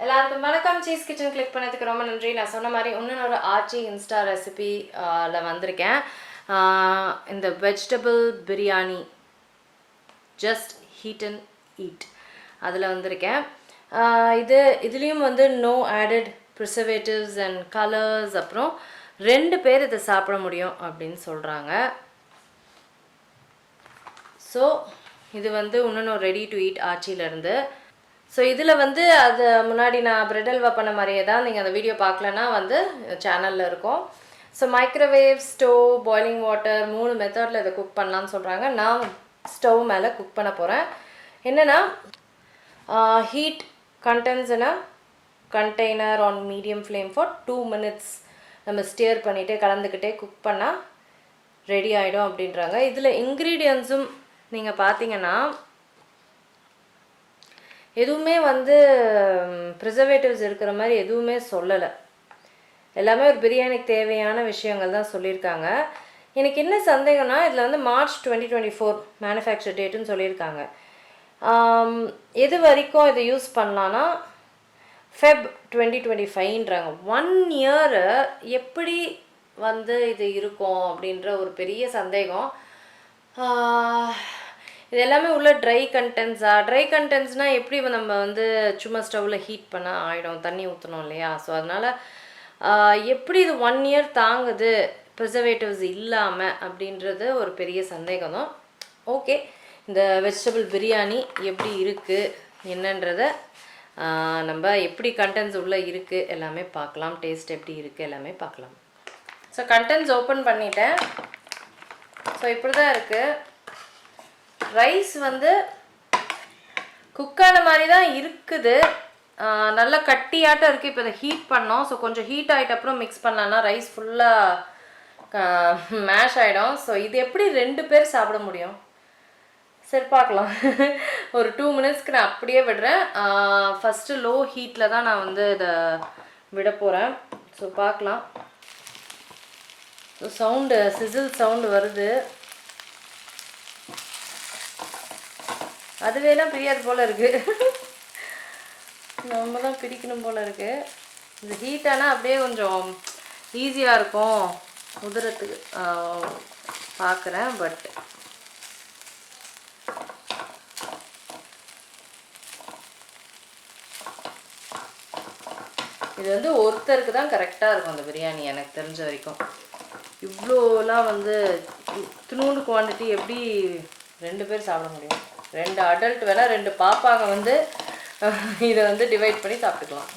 எல்லாருக்கும் வணக்கம். Cheese kitchen click பண்ணதுக்கு ரொம்ப நன்றி. நான் சொன்ன மாதிரி இன்னொரு ஆச்சி இன்ஸ்டா ரெசிபியில் வந்திருக்கேன். இந்த vegetable biryani just heat and eat அதில் வந்திருக்கேன். இதுலேயும் வந்து no added preservatives and colours. அப்புறம் 2 பேர் இதை சாப்பிட முடியும் அப்படின்னு சொல்கிறாங்க. ஸோ இது வந்து இன்னொன்று ரெடி டு ஈட் ஆச்சியிலேருந்து. ஸோ இதில் வந்து அது முன்னாடி நான் பிரெட் அல்வா பண்ண மாதிரியே தான். நீங்கள் அந்த வீடியோ பார்க்கலன்னா வந்து சேனலில் இருக்கும். So microwave, stove, boiling water 3 மெத்தடில் இதை குக் பண்ணலான்னு சொல்கிறாங்க. நான் ஸ்டவ் மேலே குக் பண்ண போகிறேன். என்னென்னா heat condense in a container on medium flame for 2 minutes நம்ம ஸ்டியர் பண்ணிவிட்டு கலந்துக்கிட்டே குக் பண்ணால் ரெடி ஆகிடும் அப்படின்றாங்க. இதில் இன்க்ரீடியன்ஸும் நீங்கள் பார்த்தீங்கன்னா எதுவுமே வந்து ப்ரிசர்வேட்டிவ்ஸ் இருக்கிற மாதிரி எதுவுமே சொல்லலை. எல்லாமே ஒரு பிரியாணிக்கு தேவையான விஷயங்கள் தான் சொல்லியிருக்காங்க. எனக்கு என்ன சந்தேகம்னா இதில் வந்து March 2024 மேனுஃபேக்சர் டேட்டுன்னு சொல்லியிருக்காங்க. எது வரைக்கும் இதை யூஸ் பண்ணலான்னா Feb 2025ன்றாங்க. 1 year எப்படி வந்து இது இருக்கும் அப்படின்ற ஒரு பெரிய சந்தேகம். இது எல்லாமே உள்ள ட்ரை கண்டென்ட்ஸ்னால் எப்படி நம்ம வந்து சும்மா ஸ்டவ்வில் ஹீட் பண்ணால் ஆகிடும், தண்ணி ஊற்றணும் இல்லையா? ஸோ அதனால் எப்படி இது 1 year தாங்குது ப்ரிசர்வேட்டிவ்ஸ் இல்லாமல் அப்படின்றது ஒரு பெரிய சந்தேகம் தான். ஓகே, இந்த வெஜிடபிள் பிரியாணி எப்படி இருக்குது என்னன்றதை நம்ம எப்படி கண்டென்ட்ஸ் உள்ளே இருக்குது எல்லாமே பார்க்கலாம். டேஸ்ட் எப்படி இருக்குது எல்லாமே பார்க்கலாம். ஸோ கண்டென்ட்ஸ் ஓப்பன் பண்ணிட்டேன். ஸோ இப்படி தான் இருக்குது. ரைஸ் வந்து குக்கான மாதிரி தான் இருக்குது. நல்லா கட்டியாட்டம் இருக்குது. இப்போ இதை ஹீட் பண்ணோம். ஸோ கொஞ்சம் ஹீட் ஆகிட்ட அப்புறம் மிக்ஸ் பண்ணலான்னா ரைஸ் ஃபுல்லாக மேஷ் ஆகிடும். ஸோ இது எப்படி 2 பேர் சாப்பிட முடியும்? சரி பார்க்கலாம். ஒரு 2 minutesக்கு நான் அப்படியே விடுறேன். ஃபஸ்ட்டு லோ ஹீட்டில் தான் நான் வந்து இதை விட போகிறேன். ஸோ பார்க்கலாம். ஸோ சவுண்டு சிசில் சவுண்டு வருது. அதுவேலாம் பிரியாது போல் இருக்குது. நம்ம தான் பிரிக்கணும் போல் இருக்குது. இந்த ஹீட்டானால் அப்படியே கொஞ்சம் ஈஸியாக இருக்கும் உதிரத்துக்கு பார்க்குறேன். பட் இது வந்து ஒருத்தருக்கு தான் கரெக்டாக இருக்கும் அந்த பிரியாணி எனக்கு தெரிஞ்ச வரைக்கும். இவ்வளோலாம் வந்து இத்தினூண்டு குவான்டிட்டி எப்படி 2 பேர் சாப்பிட முடியும்? 2 அடல்ட் வேணால் 2 பாப்பாங்க வந்து இதை வந்து டிவைட் பண்ணி சாப்பிட்டுக்கலாம்.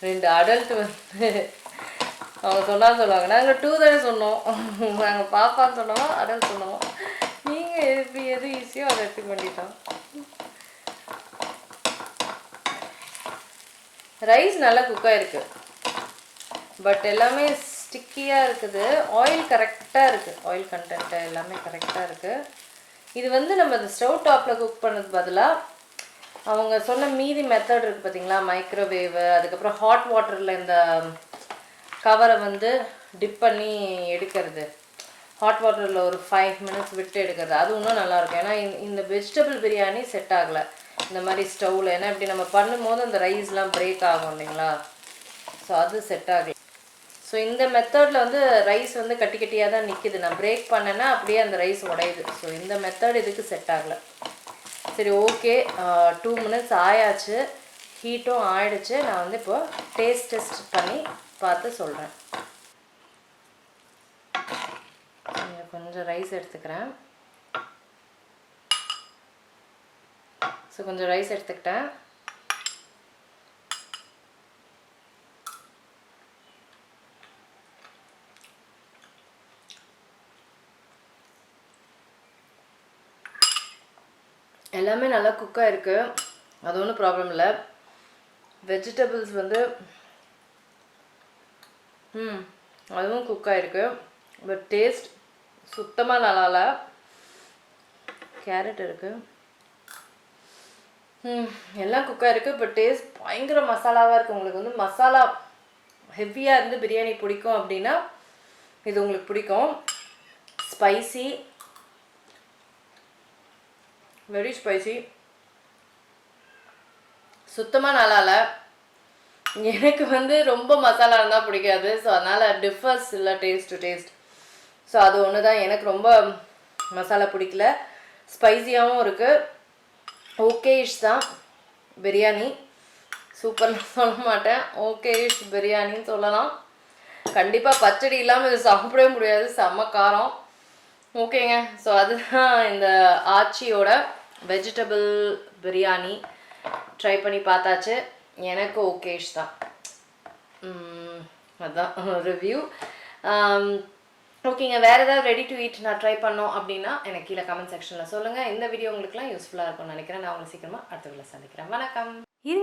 2 அடல்ட் வந்து அவங்க சொல்லுவாங்க, நாங்கள் 2 தானே சொன்னோம், நாங்கள் பாப்பான்னு சொன்னோம் அடல்ட் சொன்னோம், நீங்கள் எது ஈஸியோ அதை எடுத்துக்க வேண்டியதான். ரைஸ் நல்லா குக்காக இருக்குது. பட் எல்லாமே ஸ்டிக்கியாக இருக்குது. ஆயில் கரெக்டாக இருக்குது. ஆயில் கண்டென்ட்டு எல்லாமே கரெக்டாக இருக்குது. இது வந்து நம்ம இந்த ஸ்டவ் டாப்பில் குக் பண்ணதுக்கு பதிலாக அவங்க சொன்ன மீதி மெத்தட் இருக்குது பார்த்தீங்களா, மைக்ரோவேவு, அதுக்கப்புறம் ஹாட் வாட்டரில் இந்த கவரை வந்து டிப் பண்ணி எடுக்கிறது, ஹாட் வாட்டரில் ஒரு 5 minutes விட்டு எடுக்கிறது, அது இன்னும் நல்லாயிருக்கும். ஏன்னா இந்த வெஜிடபிள் பிரியாணி செட் ஆகலை இந்த மாதிரி ஸ்டவ்வில். ஏன்னா இப்படி நம்ம பண்ணும்போது அந்த ரைஸ்லாம் பிரேக் ஆகும் இல்லைங்களா? ஸோ அது செட் ஆகலை. ஸோ இந்த மெத்தடில் வந்து ரைஸ் வந்து கட்டி கட்டியாக தான் நிற்கிது. நான் பிரேக் பண்ணேன்னா அப்படியே அந்த ரைஸ் உடையுது. ஸோ இந்த மெத்தட் இதுக்கு செட் ஆகலை. சரி, ஓகே. 2 minutes ஆயாச்சு, ஹீட்டும் ஆயிடுச்சு. நான் வந்து இப்போ டெஸ்ட் பண்ணி பார்த்து சொல்கிறேன். கொஞ்சம் ரைஸ் எடுத்துக்கிறேன். ஸோ கொஞ்சம் ரைஸ் எடுத்துக்கிட்டேன். எல்லாமே நல்லா குக்காக இருக்குது. அது ஒன்றும் ப்ராப்ளம் இல்லை. வெஜிடபிள்ஸ் வந்து அதுவும் குக்காக இருக்குது. பட் டேஸ்ட் சுத்தமாக நல்லா இல்லை. கேரட் இருக்குது. எல்லாம் குக்காக இருக்குது. பட் டேஸ்ட் பயங்கர மசாலாவாக இருக்குது. உங்களுக்கு வந்து மசாலா ஹெவியாக இருந்து பிரியாணி பிடிக்கும் அப்படின்னா இது உங்களுக்கு பிடிக்கும். ஸ்பைசி, வெரி ஸ்பைசி, சுத்தமாக நல்லா இல்லை. எனக்கு வந்து ரொம்ப மசாலா இருந்தால் பிடிக்காது. ஸோ அதனால் டிஃபர்ஸ் இல்லை டேஸ்ட் டு டேஸ்ட். ஸோ அது ஒன்று தான், எனக்கு ரொம்ப மசாலா பிடிக்கல. ஸ்பைஸியாகவும் இருக்குது, ஓகேஷ் தான். பிரியாணி சூப்பர்னு சொல்ல மாட்டேன், ஓகேஷ் பிரியாணின்னு சொல்லலாம். கண்டிப்பாக பச்சடி இல்லாமல் இது சாப்பிடவே முடியாது, செம்ம காரம். ஓகேங்க, ஸோ அதுதான் இந்த ஆச்சியோட வெஜிடபிள் பிரியாணி. ட்ரை பண்ணி பார்த்தாச்சு, எனக்கு ஓகேஷ் தான். அதுதான் ரிவ்யூ. ஓகேங்க, வேறு ஏதாவது ரெடி டு ஈட் நான் ட்ரை பண்ணோம் அப்படின்னா எனக்கு கீழே கமெண்ட் செக்ஷனில் சொல்லுங்கள். இந்த வீடியோ உங்களுக்குலாம் யூஸ்ஃபுல்லாக இருக்கும்னு நினைக்கிறேன். நான் உங்களை சீக்கிரமாக அடுத்த வீடியோவில் சந்திக்கிறேன். வணக்கம்.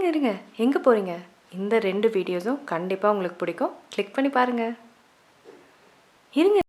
இருங்க, எங்கே போகிறீங்க? இந்த 2 வீடியோஸும் கண்டிப்பாக உங்களுக்கு பிடிக்கும், கிளிக் பண்ணி பாருங்கள். இருங்க.